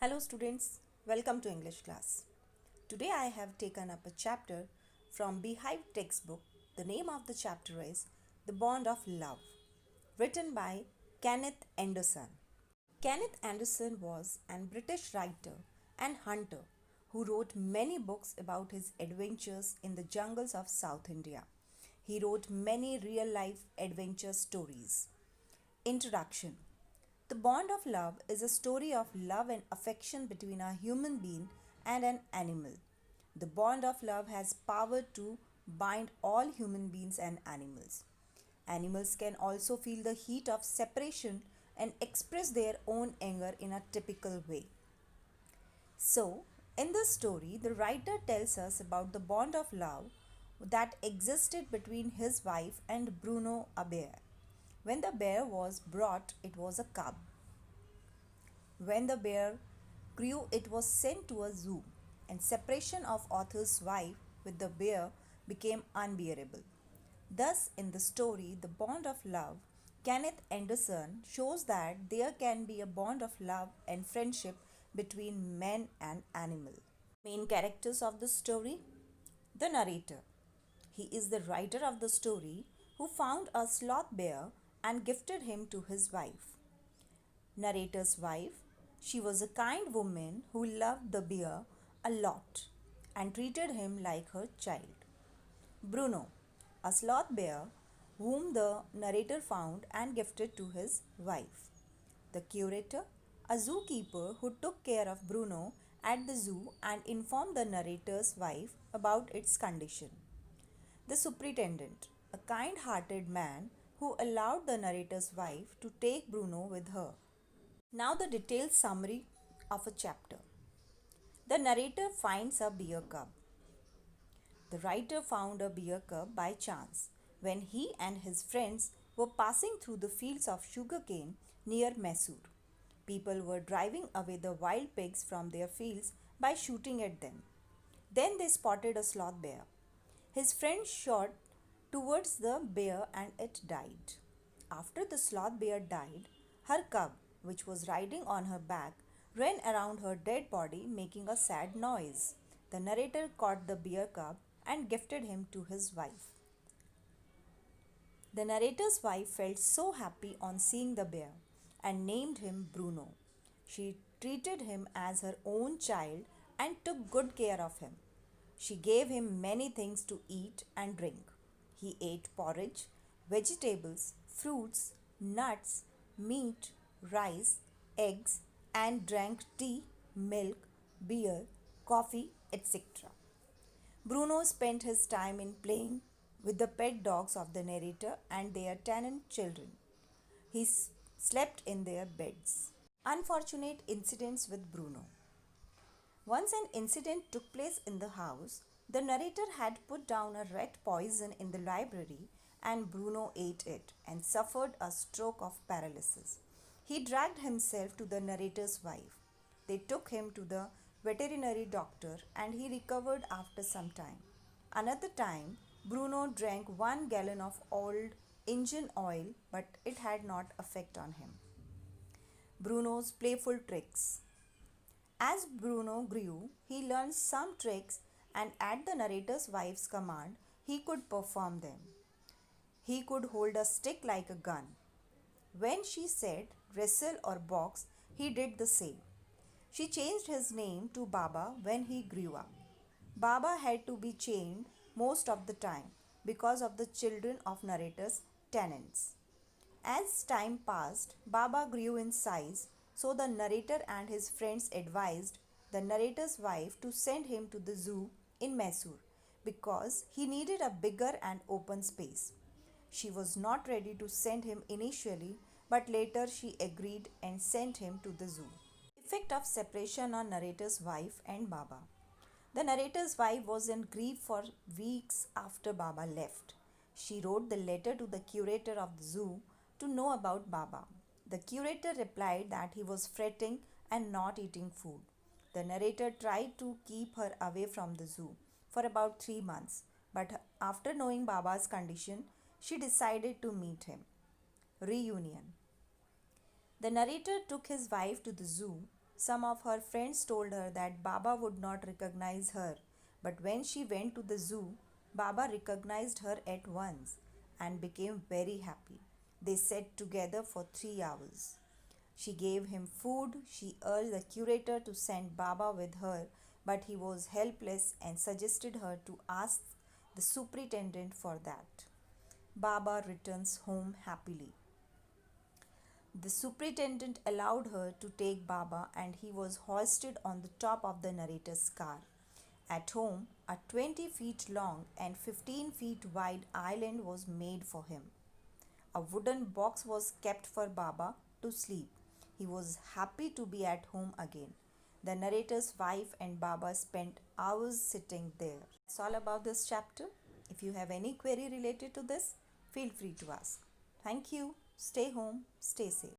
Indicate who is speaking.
Speaker 1: Hello students, welcome to English class. Today I have taken up a chapter from Beehive textbook. The name of the chapter is The Bond of Love, written by Kenneth Anderson. Kenneth Anderson was an British writer and hunter who wrote many books about his adventures in the jungles of South India. He wrote many real-life adventure stories. Introduction. The Bond of Love is a story of love and affection between a human being and an animal. The bond of love has power to bind all human beings and animals. Animals can also feel the heat of separation and express their own anger in a typical way. So, in this story, the writer tells us about the bond of love that existed between his wife and Bruno, a bear. When the bear was brought, it was a cub. When the bear grew, it was sent to a zoo, and separation of author's wife with the bear became unbearable. Thus, in the story, The Bond of Love, Kenneth Anderson shows that there can be a bond of love and friendship between man and animal. Main characters of the story: the narrator. He is the writer of the story who found a sloth bear and gifted him to his wife. Narrator's wife. She was a kind woman who loved the bear a lot and treated him like her child. Bruno, a sloth bear whom the narrator found and gifted to his wife. The curator, a zookeeper who took care of Bruno at the zoo and informed the narrator's wife about its condition. The superintendent, a kind-hearted man who allowed the narrator's wife to take Bruno with her. Now the detailed summary of a chapter. The narrator finds a bear cub. The writer found a bear cub by chance when he and his friends were passing through the fields of sugarcane near Mysore. People were driving away the wild pigs from their fields by shooting at them. Then they spotted a sloth bear. His friend shot towards the bear and it died. After the sloth bear died, her cub, which was riding on her back, ran around her dead body making a sad noise. The narrator caught the bear cub and gifted him to his wife. The narrator's wife felt so happy on seeing the bear and named him Bruno. She treated him as her own child and took good care of him. She gave him many things to eat and drink. He ate porridge, vegetables, fruits, nuts, meat, rice, eggs, and drank tea, milk, beer, coffee, etc. Bruno spent his time in playing with the pet dogs of the narrator and their tenant children. He slept in their beds. Unfortunate incidents with Bruno. Once an incident took place in the house. The narrator had put down a rat poison in the library and Bruno ate it and suffered a stroke of paralysis. He dragged himself to the narrator's wife. They took him to the veterinary doctor and he recovered after some time. Another time, Bruno drank 1 gallon of old engine oil, but it had not effect on him. Bruno's playful tricks. As Bruno grew, he learned some tricks and at the narrator's wife's command, he could perform them. He could hold a stick like a gun. When she said wrestle or box, he did the same. She changed his name to Baba when he grew up. Baba had to be chained most of the time because of the children of narrator's tenants. As time passed, Baba grew in size, so the narrator and his friends advised the narrator's wife to send him to the zoo in Mysore because he needed a bigger and open space. She was not ready to send him initially, but later she agreed and sent him to the zoo. Effect of separation on narrator's wife and Baba. The narrator's wife was in grief for weeks after Baba left. She wrote the letter to the curator of the zoo to know about Baba. The curator replied that he was fretting and not eating food. The narrator tried to keep her away from the zoo for about 3 months, but after knowing Baba's condition, she decided to meet him. Reunion. The narrator took his wife to the zoo Some of her friends told her that Baba would not recognize her, but when she went to the zoo, Baba recognized her at once and became very happy. They sat together for 3 hours. She gave him food. She urged the curator to send Baba with her, but he was helpless and suggested her to ask the superintendent for that. Baba returns home happily. The superintendent allowed her to take Baba and he was hoisted on the top of the narrator's car. At home, a 20 feet long and 15 feet wide island was made for him. A wooden box was kept for Baba to sleep. He was happy to be at home again. The narrator's wife and Baba spent hours sitting there. That's all about this chapter. If you have any query related to this, feel free to ask. Thank you. Stay home. Stay safe.